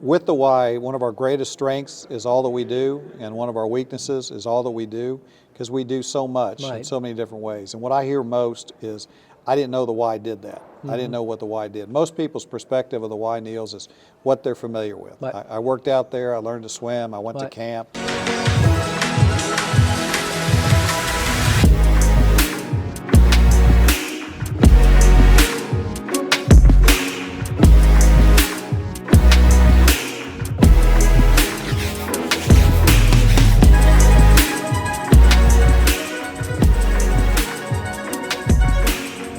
with the Y, one of our greatest strengths is all that we do, and one of our weaknesses is all that we do, because we do so much in so many different ways. And what I hear most is, I didn't know the Y did that. I didn't know what the Y did. Most people's perspective of the Y, Nils, is what they're familiar with. I worked out there, I learned to swim, I went to camp.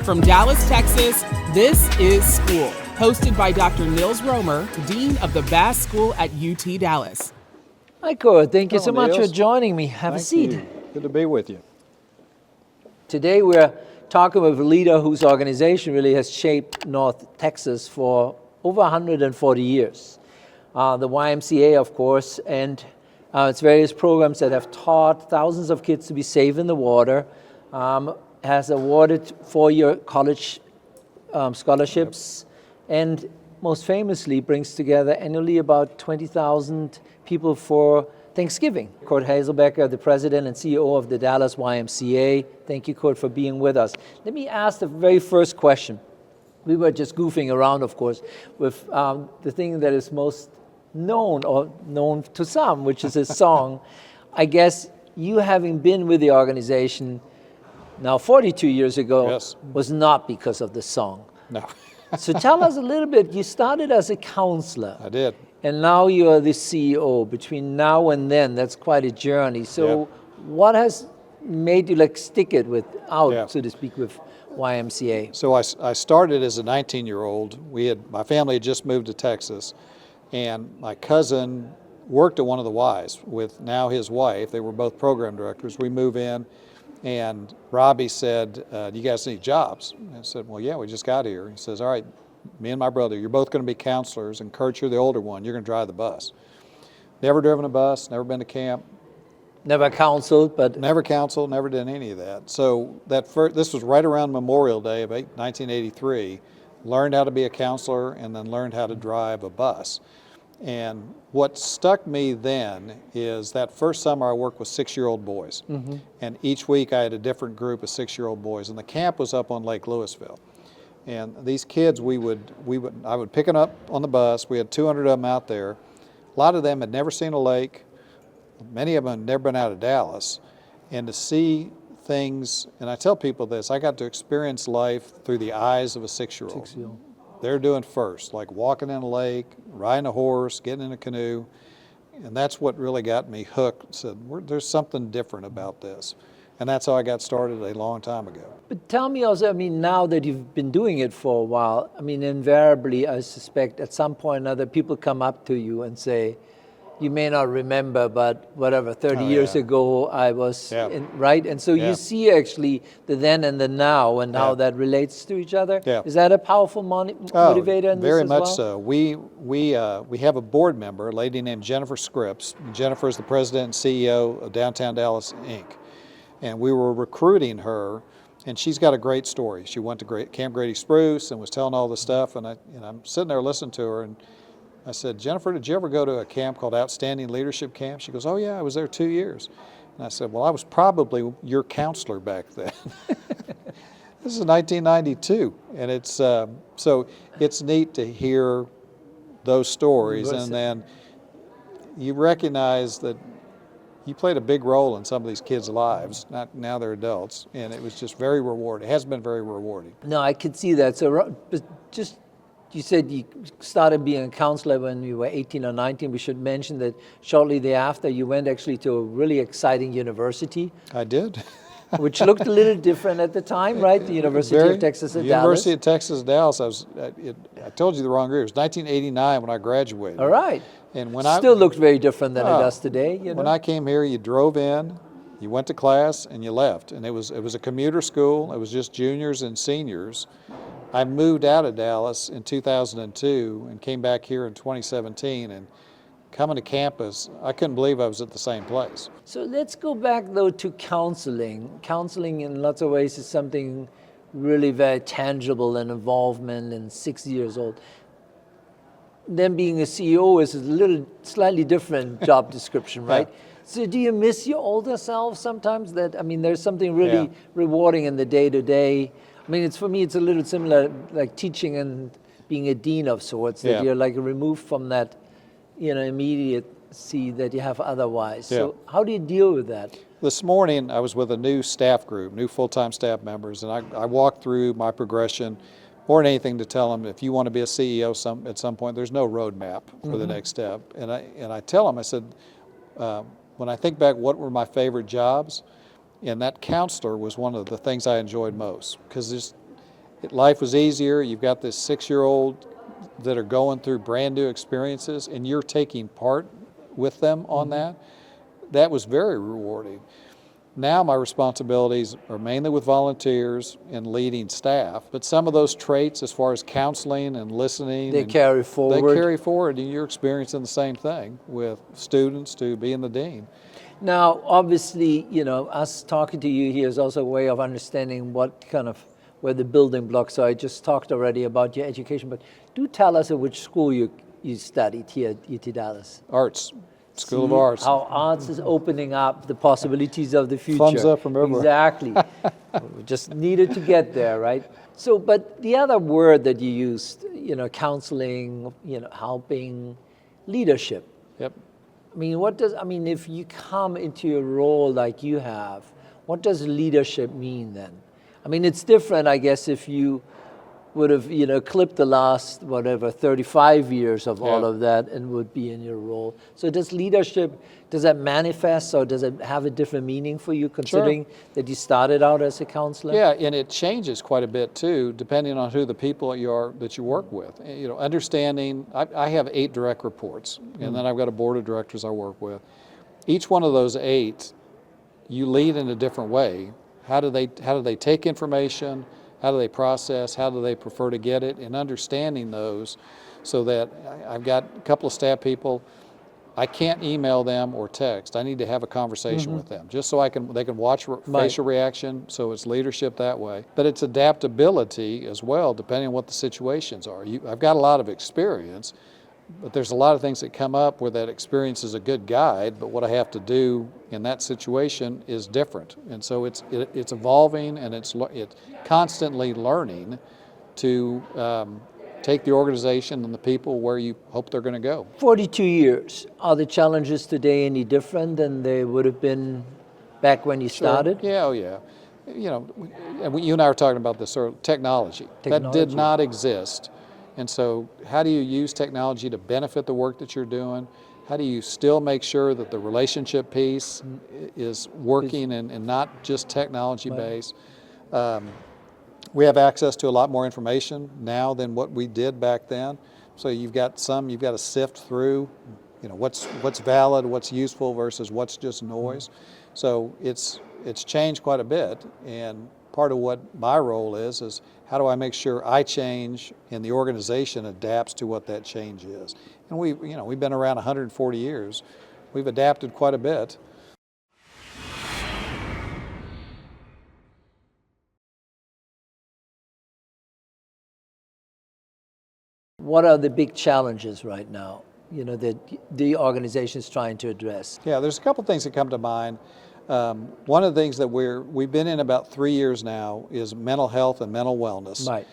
From Dallas, Texas, this is Spool, hosted by Dr. Nils Roemer, Dean of the Bass School at UT Dallas. Hi, Curt. Thank you so much for joining me. Have a seat. You. Good to be with you. Today we're talking with a leader whose organization really has shaped North Texas for over 140 years. The YMCA, of course, and its various programs that have taught thousands of kids to be safe in the water, has awarded four-year college scholarships, and most famously brings together annually about 20,000 people for Thanksgiving. Curt Hazelbaker, the president and CEO of the Dallas YMCA. Thank you, Curt, for being with us. Let me ask the very first question. We were just goofing around, of course, with the thing that is most known, or known to some, which is a song. I guess you, having been with the organization now 42 years ago, was not because of the song. No. So tell us a little bit. You started as a counselor. I did. And now you are the CEO. Between now and then, that's quite a journey. So what has made you stick it so to speak, with YMCA? So I started as a 19-year-old. My family had just moved to Texas, and my cousin worked at one of the Ys with now his wife. They were both program directors. We move in, and Robbie said, do you guys need jobs? And I said, well, yeah, we just got here. He says, all right, me and my brother, you're both going to be counselors, and Curt, you're the older one. You're going to drive the bus. Never driven a bus, never been to camp. Never counseled, but... Never counseled, never done any of that. So this was right around Memorial Day of 1983. Learned how to be a counselor, and then learned how to drive a bus. And what stuck me then is that first summer I worked with 6-year-old boys. And each week I had a different group of 6-year-old boys. And the camp was up on Lake Louisville. And these kids, I would pick them up on the bus. We had 200 of them out there. A lot of them had never seen a lake. Many of them had never been out of Dallas. And to see things, and I tell people this, I got to experience life through the eyes of a 6-year-old. They're doing first, like walking in a lake, riding a horse, getting in a canoe. And that's what really got me hooked. Said, there's something different about this. And that's how I got started a long time ago. But tell me also, now that you've been doing it for a while, invariably, I suspect at some point or another, people come up to you and say, you may not remember, but whatever, 30 years ago, I was, right? And so you see actually the then and the now, and how that relates to each other. Is that a powerful motivator in this very as much well? so. We have a board member, a lady named Jennifer Scripps. Jennifer is the president and CEO of Downtown Dallas, Inc. And we were recruiting her, and she's got a great story. She went to Camp Grady Spruce and was telling all this stuff, and I'm sitting there listening to her, and I said, Jennifer, did you ever go to a camp called Outstanding Leadership Camp? She goes, oh yeah, I was there 2 years. And I said, well, I was probably your counselor back then. This is 1992, and it's so it's neat to hear those stories, and then you recognize that you played a big role in some of these kids' lives. Now they're adults, and it was just very rewarding. It has been very rewarding. No, I could see that. So just, you said you started being a counselor when you were 18 or 19. We should mention that shortly thereafter you went actually to a really exciting university. I did. Which looked a little different at the time, right? The University of Texas at Dallas. University of Texas at Dallas. I told you the wrong year. It was 1989 when I graduated. All right. And when Still looked very different than it does today. When I came here, you drove in, you went to class, and you left. And it was a commuter school. It was just juniors and seniors. I moved out of Dallas in 2002 and came back here in 2017. And coming to campus, I couldn't believe I was at the same place. So let's go back, though, to counseling. Counseling, in lots of ways, is something really very tangible and involvement, and 6 years old. then being a CEO is a little slightly different job description, right? Yeah. So do you miss your older self sometimes? That, I mean, there's something really Yeah. rewarding in the day-to-day. I mean, it's for me, it's a little similar, like teaching and being a dean of sorts, that Yeah. you're like removed from that, immediacy that you have otherwise. Yeah. So how do you deal with that? This morning, I was with a new staff group, new full-time staff members, and I walked through my progression, more than anything to tell them, if you want to be a CEO at some point, there's no roadmap for the next step. And I tell them, I said, when I think back, what were my favorite jobs? And that counselor was one of the things I enjoyed most, because life was easier. You've got this 6-year-old that are going through brand new experiences, and you're taking part with them on that. That was very rewarding. Now my responsibilities are mainly with volunteers and leading staff, but some of those traits as far as counseling and listening, They carry forward. They carry forward, and you're experiencing the same thing with students to being the dean. Now, obviously, us talking to you here is also a way of understanding where the building blocks are. I just talked already about your education, but do tell us at which school you studied here at UT Dallas. Arts. School of See Arts. how arts is opening up the possibilities of the future. Thumbs up from everywhere. Exactly. We just needed to get there, right? So, but the other word that you used, counseling, helping, leadership. Yep. I mean, if you come into a role like you have, what does leadership mean then? I mean, it's different, I guess, if you would have, clipped the last, 35 years of all of that and would be in your role. So does that manifest, or does it have a different meaning for you, considering that you started out as a counselor? Yeah, and it changes quite a bit too, depending on who the people that you work with. Understanding, I have 8 direct reports, and then I've got a board of directors I work with. Each one of those 8, you lead in a different way. How do they take information? How do they process? How do they prefer to get it? And understanding those, so that I've got a couple of staff people, I can't email them or text. I need to have a conversation with them, just so they can watch facial reaction. So it's leadership that way. But it's adaptability as well, depending on what the situations are. I've got a lot of experience, but there's a lot of things that come up where that experience is a good guide, but what I have to do in that situation is different. And so it's evolving, and it's constantly learning to take the organization and the people where you hope they're going to go. 42 years. Are the challenges today any different than they would have been back when you started? Yeah, oh yeah. And you and I were talking about this earlier, technology. That did not exist. And so how do you use technology to benefit the work that you're doing? How do you still make sure that the relationship piece is working and not just technology based? We have access to a lot more information now than what we did back then. So you've got to sift through, what's valid, what's useful versus what's just noise. So it's changed quite a bit, and part of what my role is how do I make sure I change and the organization adapts to what that change is. And we've been around 140 years. We've adapted quite a bit. What are the big challenges right now, that the organization is trying to address? Yeah, there's a couple things that come to mind. One of the things that we've been in about 3 years now is mental health and mental wellness. Right.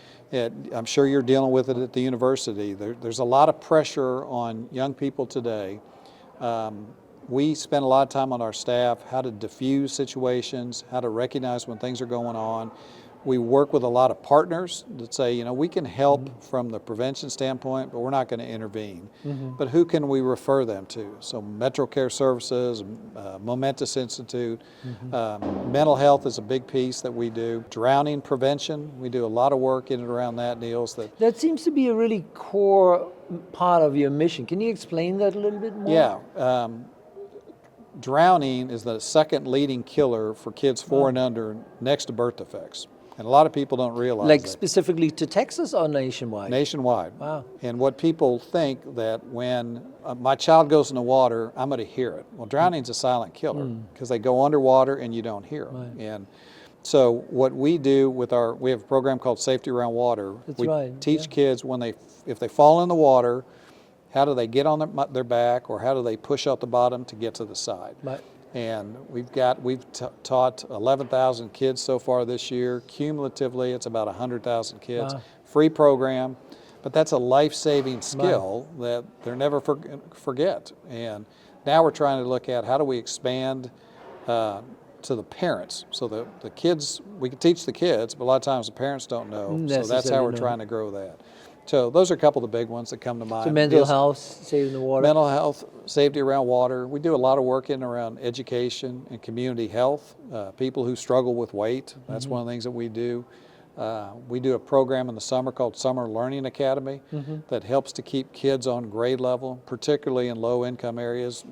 I'm sure you're dealing with it at the university. There's a lot of pressure on young people today. We spend a lot of time on our staff, how to diffuse situations, how to recognize when things are going on. We work with a lot of partners that say, we can help from the prevention standpoint, but we're not going to intervene. But who can we refer them to? So Metro Care Services, Momentous Institute, mental health is a big piece that we do. Drowning prevention, we do a lot of work in and around that, Nils. That seems to be a really core part of your mission. Can you explain that a little bit more? Yeah. Drowning is the second leading killer for kids 4 and under, next to birth defects. And a lot of people don't realize that. Specifically to Texas or nationwide? Nationwide. Wow. And what people think that when my child goes in the water, I'm going to hear it. Well, drowning's a silent killer because they go underwater and you don't hear them. Right. And so what we do we have a program called Safety Around Water. That's we right. teach kids if they fall in the water, how do they get on their back, or how do they push out the bottom to get to the side. Right. And we've taught 11,000 kids so far this year. Cumulatively, it's about 100,000 kids. Wow. Free program, but that's a life-saving skill that they'll never forget. And now we're trying to look at how do we expand to the parents, so the kids, we can teach the kids, but a lot of times the parents don't know. So that's how we're trying to grow that. So those are a couple of the big ones that come to mind. So mental health, saving the water. Mental health, safety around water. We do a lot of work in around education and community health. People who struggle with weight, that's one of the things that we do. We do a program in the summer called Summer Learning Academy that helps to keep kids on grade level, particularly in low-income areas.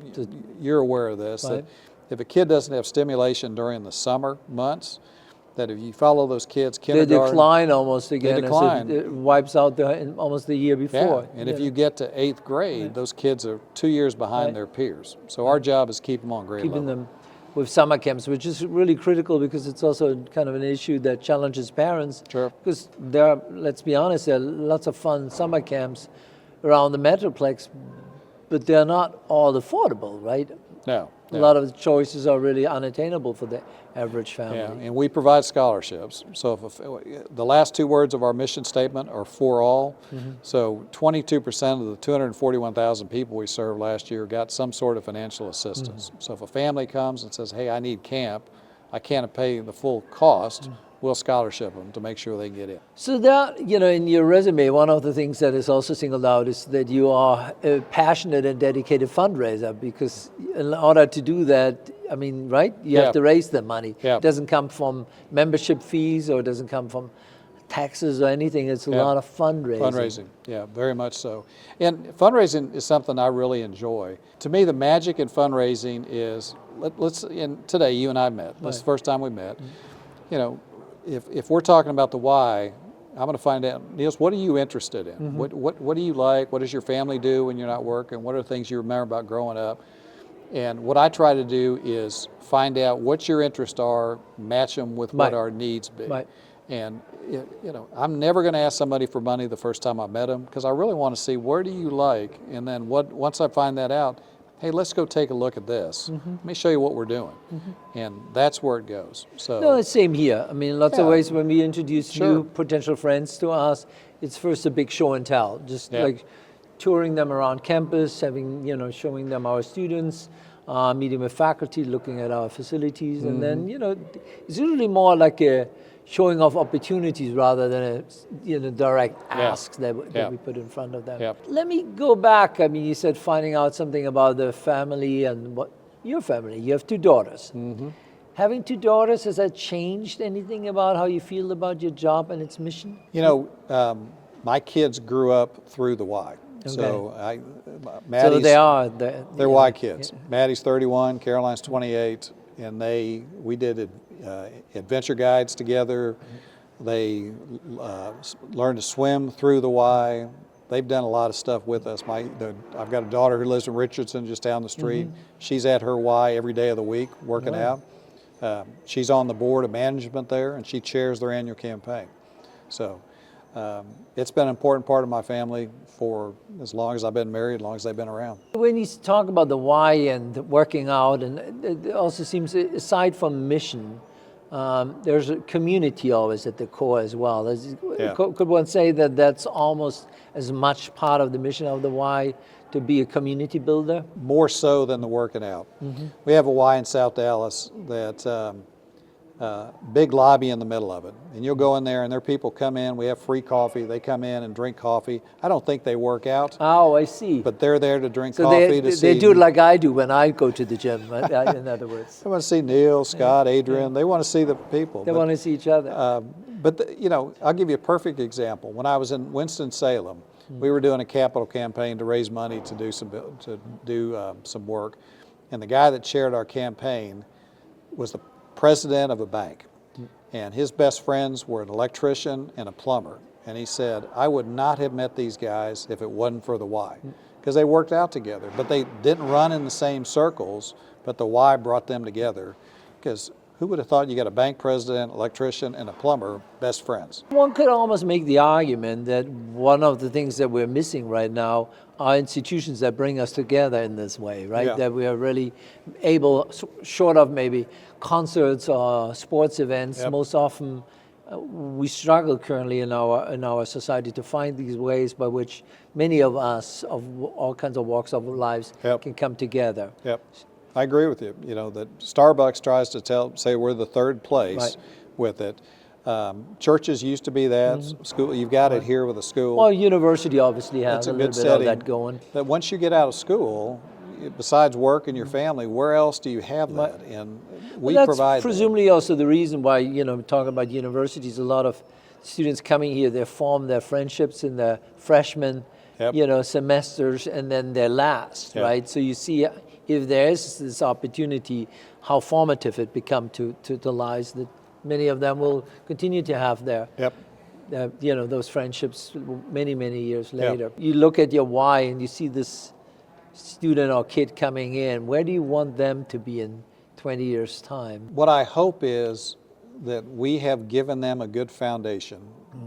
You're aware of this, that if a kid doesn't have stimulation during the summer months, that if you follow those kids, kindergarten, they decline almost again. They decline. It wipes out almost the year before. Yeah. And if you get to 8th grade, those kids are 2 years behind their peers. So our job is keep them on grade level. Keeping them with summer camps, which is really critical because it's also kind of an issue that challenges parents. Sure. Because there are, let's be honest, there are lots of fun summer camps around the Metroplex, but they're not all affordable, right? No. A lot of the choices are really unattainable for the average family. Yeah, and we provide scholarships. So the last 2 words of our mission statement are for all. So 22% of the 241,000 people we served last year got some sort of financial assistance. So if a family comes and says, hey, I need camp, I can't pay the full cost, we'll scholarship them to make sure they can get in. So that, in your resume, one of the things that is also singled out is that you are a passionate and dedicated fundraiser, because in order to do that, right, you have to raise the money. It doesn't come from membership fees, or it doesn't come from taxes or anything. It's a lot of fundraising. Fundraising, yeah, very much so. And fundraising is something I really enjoy. To me, the magic in fundraising is, today you and I met. This is the first time we met. If we're talking about the why, I'm going to find out, Nils, what are you interested in? What do you like? What does your family do when you're not working? What are the things you remember about growing up? And what I try to do is find out what your interests are, match them with what our needs be. And I'm never going to ask somebody for money the first time I met them, because I really want to see, where do you like? And then once I find that out, hey, let's go take a look at this. Let me show you what we're doing. And that's where it goes. So no, it's same here. Lots of ways when we introduce new potential friends to us, it's first a big show and tell. Just like touring them around campus, showing them our students, meeting with faculty, looking at our facilities. And then, it's usually more like a showing off opportunities rather than a direct asks that we put in front of them. Let me go back. You said finding out something about the family and your family. You have 2 daughters. Having 2 daughters, has that changed anything about how you feel about your job and its mission? My kids grew up through the Y. Okay. So Maddie's, they're Y kids. Maddie's 31, Caroline's 28, and we did adventure guides together. They learned to swim through the Y. They've done a lot of stuff with us. I've got a daughter who lives in Richardson, just down the street. She's at her Y every day of the week working out. She's on the board of management there, and she chairs their annual campaign. So it's been an important part of my family for as long as I've been married, as long as they've been around. When you talk about the why and working out, and it also seems, aside from mission, there's a community always at the core as well. Could one say that that's almost as much part of the mission of the Y, to be a community builder? More so than the working out. We have a Y in South Dallas that big lobby in the middle of it. And you'll go in there and there are people come in, we have free coffee, they come in and drink coffee. I don't think they work out. Oh, I see. But they're there to drink so coffee. They do it like I do when I go to the gym, in other words. They want to see Neil, Scott, Adrian. They want to see the people. They want to see each other. I'll give you a perfect example. When I was in Winston-Salem, we were doing a capital campaign to raise money to do some work. And the guy that chaired our campaign was the president of a bank. And his best friends were an electrician and a plumber. And he said, I would not have met these guys if it wasn't for the Y. Because they worked out together. But they didn't run in the same circles, but the Y brought them together. Because who would have thought you got a bank president, electrician, and a plumber, best friends? One could almost make the argument that one of the things that we're missing right now our institutions that bring us together in this way, right? Yeah. That we are really able, short of maybe concerts or sports events, Yep. most often we struggle currently in our society to find these ways by which many of us of all kinds of walks of lives Yep. can come together. Yep, I agree with you. You know, that Starbucks tries to say we're the third place Right. with it. Churches used to be that. School, you've got it here with a school. Well, university obviously has It's a a little good bit setting. of that going. But once you get out of school, besides work and your family, where else do you have that? And we That's provide that. presumably also the reason why, talking about universities, a lot of students coming here, they form their friendships in their freshman, Yep. semesters, and then their last, Yep. right? So you see, if there is this opportunity, how formative it become to the lives that many of them will continue to have there. Yep. Those friendships many, many years later. You look at your why and you see this student or kid coming in. Where do you want them to be in 20 years' time? What I hope is that we have given them a good foundation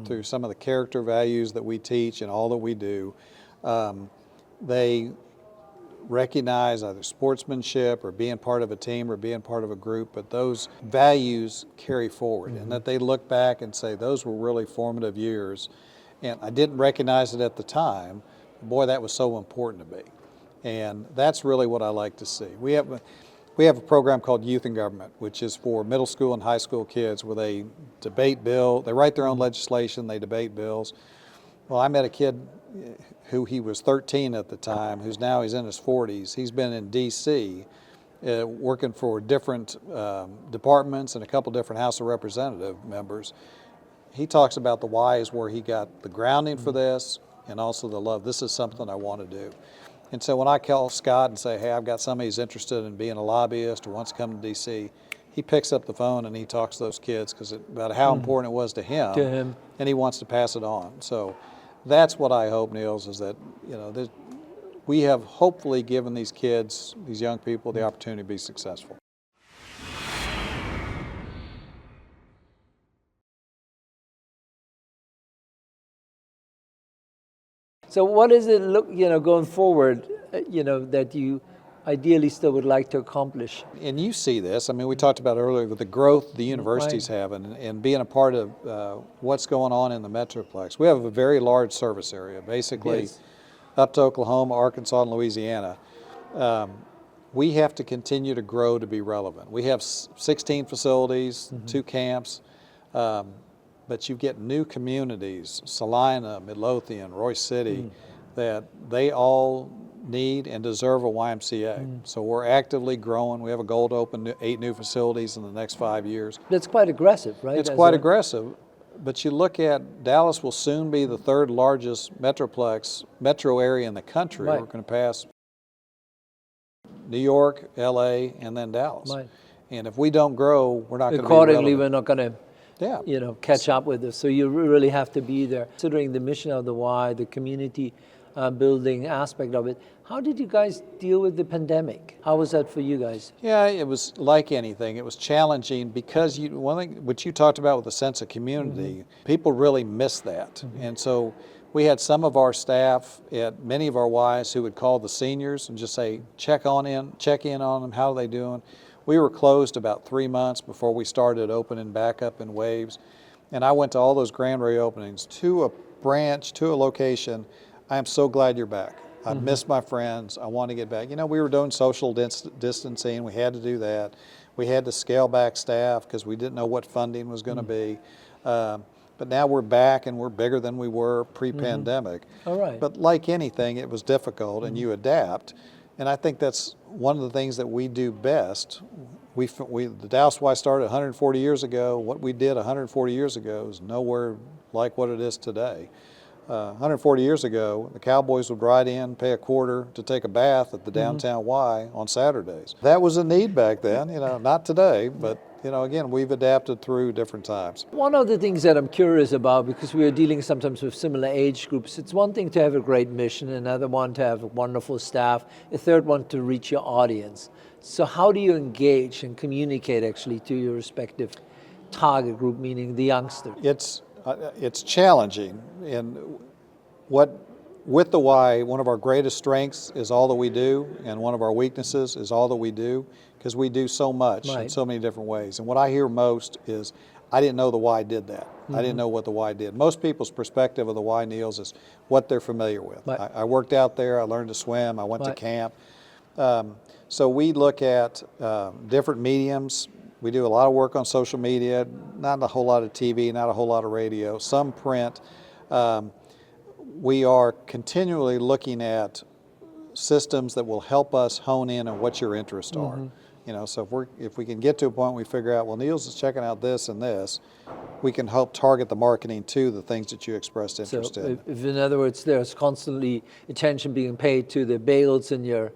through some of the character values that we teach and all that we do. They recognize either sportsmanship or being part of a team or being part of a group, but those values carry forward and that they look back and say, those were really formative years. And I didn't recognize it at the time. Boy, that was so important to me. And that's really what I like to see. We have a program called Youth in Government, which is for middle school and high school kids where they debate they write their own legislation, they debate bills. Well, I met a kid who he was 13 at the time, he's in his 40s. He's been in D.C. Working for different departments and a couple different House of Representative members. He talks about the whys where he got the grounding for this and also the love. This is something I want to do. And so when I call Scott and say, hey, I've got somebody who's interested in being a lobbyist or wants to come to D.C., he picks up the phone and he talks to those kids about how important it was to him, and he wants to pass it on. So that's what I hope, Nils, is that we have hopefully given these kids, these young people, the opportunity to be successful. So what does it look, going forward, that you ideally still would like to accomplish? And you see this, we talked about earlier with the growth the universities have and being a part of what's going on in the Metroplex. We have a very large service area, basically up to Oklahoma, Arkansas, and Louisiana. We have to continue to grow to be relevant. We have 16 facilities, 2 camps, but you get new communities, Salina, Midlothian, Royce City, that they all need and deserve a YMCA. So we're actively growing. We have a goal to open 8 new facilities in the next 5 years. That's quite aggressive, right? It's quite aggressive, but you look at Dallas will soon be the 3rd largest metro area in the country. Right. We're going to pass New York, LA, and then Dallas. Right. And if we don't grow, we're not going to be Accordingly, relevant. we're not going to catch up with this. So you really have to be there. Considering the mission of the Y, the community building aspect of it, how did you guys deal with the pandemic? How was that for you guys? Yeah, it was like anything. It was challenging because one thing which you talked about with a sense of community, people really miss that. And so we had some of our staff at many of our Ys who would call the seniors and just say, check in on them, how are they doing? We were closed about 3 months before we started opening back up in waves. And I went to all those grand reopenings, to a branch, to a location. I am so glad you're back. I miss my friends. I want to get back. We were doing social distancing. We had to do that. We had to scale back staff because we didn't know what funding was going to be. But now we're back and we're bigger than we were pre-pandemic. All right. But like anything, it was difficult and you adapt. And I think that's one of the things that we do best. The Dallas Y started 140 years ago. What we did 140 years ago is nowhere like what it is today. 140 years ago, the Cowboys would ride in, pay $0.25 to take a bath at the downtown Y on Saturdays. That was a need back then, not today, but again, we've adapted through different times. One of the things that I'm curious about, because we are dealing sometimes with similar age groups, it's one thing to have a great mission, another one to have a wonderful staff, a third one to reach your audience. So how do you engage and communicate actually to your respective target group, meaning the youngster? It's challenging, and what with the Y, one of our greatest strengths is all that we do, and one of our weaknesses is all that we do, because we do so much in Right. so many different ways. And what I hear most is, I didn't know the Y did that. I didn't know what the Y did. Most people's perspective of the Y, Nils, is what they're familiar with. Right. I worked out there, I learned to swim, I went to Right. camp. So we look at different mediums. We do a lot of work on social media, not a whole lot of TV, not a whole lot of radio, some print. We are continually looking at systems that will help us hone in on what your interests are. You know, so if we can get to a point where we figure out, well, Nils is checking out this and this, we can help target the marketing to the things that you expressed interest So in. if in other words, there's constantly attention being paid to the bagels in your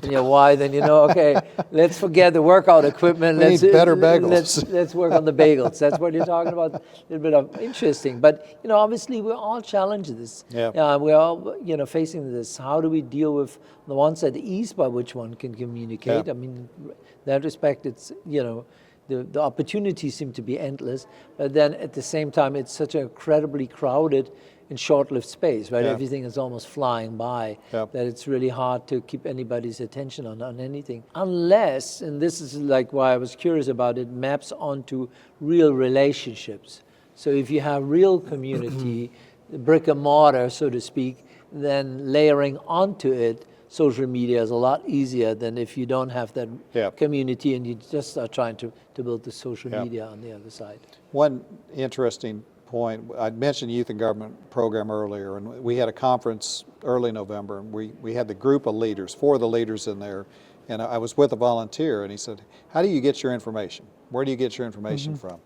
Y, then you know, okay, let's forget the workout equipment. We Let's need better bagels. Let's work on the bagels. That's what you're talking about. A little bit of interesting, but you know, obviously we're all challenged this. Yeah. We're all facing this. How do we deal with, on the one side, the ease by which one can communicate? Yeah. I mean, in that respect, it's the opportunities seem to be endless, but then at the same time, it's such an incredibly crowded and short-lived space, right? Yeah. Everything is almost flying by, Yep. that it's really hard to keep anybody's attention on anything. Unless, and this is like why I was curious about it, maps onto real relationships. So if you have real community, brick and mortar, so to speak, then layering onto it social media is a lot easier than if you don't have that Yep. community and you just are trying to build the social Yep. media on the other side. One interesting point, I mentioned Youth and Government program earlier, and we had a conference early November, and we had the group of leaders, 4 of the leaders in there, and I was with a volunteer, and he said, how do you get your information? Where do you get your information from?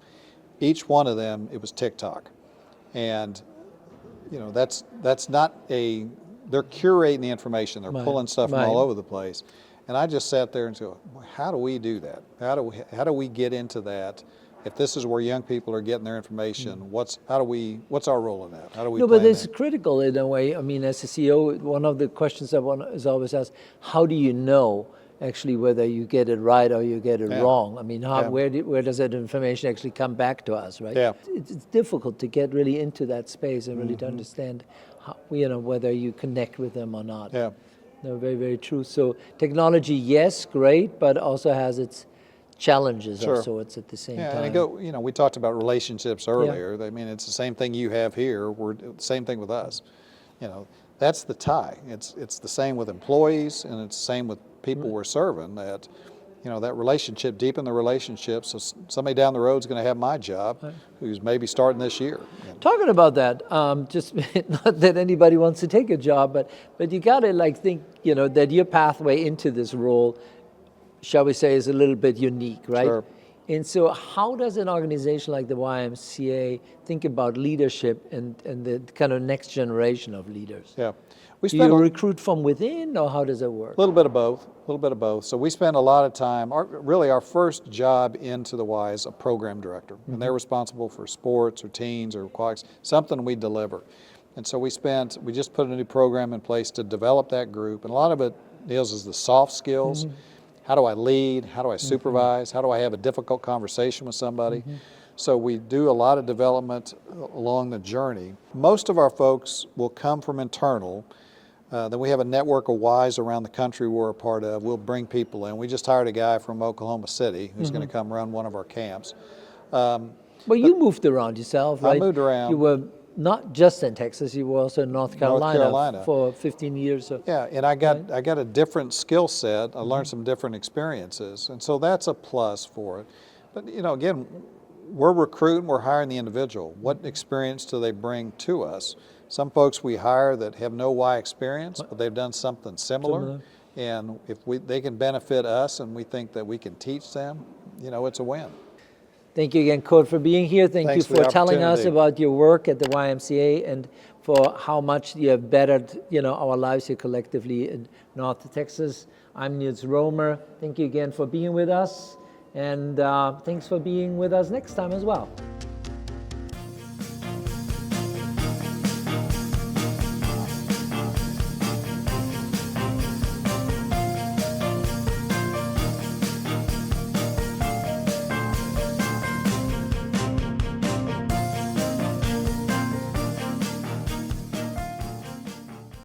Each one of them, it was TikTok. And you know, that's not they're curating the information, they're Right. pulling stuff from Right. all over the place. And I just sat there and said, how do we do that? How do we get into that? If this is where young people are getting their information, what's our role in that? How do we No, play but in it's that? critical in a way. I mean, as a CEO, one of the questions that one is always asked, how do you know actually whether you get it right or you get it Yeah. wrong? I mean, Yeah. where does that information actually come back to us, right? Yeah. It's difficult to get really into that space and really to understand how, whether you connect with them or not. Yeah. No, very, very true. So technology, yes, great, but also has its challenges Sure. also at the same Yeah, time. and we talked about relationships earlier. I mean, it's the same thing you have here. Same thing with us. You know, that's the tie. It's the same with employees, and it's the same with people we're serving. That, you know, that relationship, deepen the relationship. So somebody down the road is going to have my job, who's maybe starting this year. Talking about that, just not that anybody wants to take a job, but you got to think, that your pathway into this role, shall we say, is a little bit unique, right? Sure. And so how does an organization like the YMCA think about leadership and the kind of next generation of leaders? Yeah. We Do spend you a recruit from within, or how does it work? little bit of both. So we spend a lot of time, our first job into the Y is a program director, and they're responsible for sports or teens or aquatics, something we deliver. And so we just put a new program in place to develop that group, and a lot of it deals with the soft skills. How do I lead? How do I supervise? How do I have a difficult conversation with somebody? So we do a lot of development along the journey. Most of our folks will come from internal. Then we have a network of Ys around the country we're a part of. We'll bring people in. We just hired a guy from Oklahoma City who's going to come run one of our camps. Well, you moved around yourself, right? I moved around. You were not just in Texas, you were also in North Carolina. For 15 years. So. Yeah, and I got a different skill set. I learned some different experiences, and so that's a plus for it. But again, we're recruiting, we're hiring the individual. What experience do they bring to us? Some folks we hire that have no Y experience, but they've done something similar. And if they can benefit us and we think that we can teach them, it's a win. Thank you again, Curt, for being here. Thank Thanks you for for the telling us opportunity. about your work at the YMCA and for how much you have bettered, our lives here collectively in North Texas. I'm Nils Roemer. Thank you again for being with us, and thanks for being with us next time as well.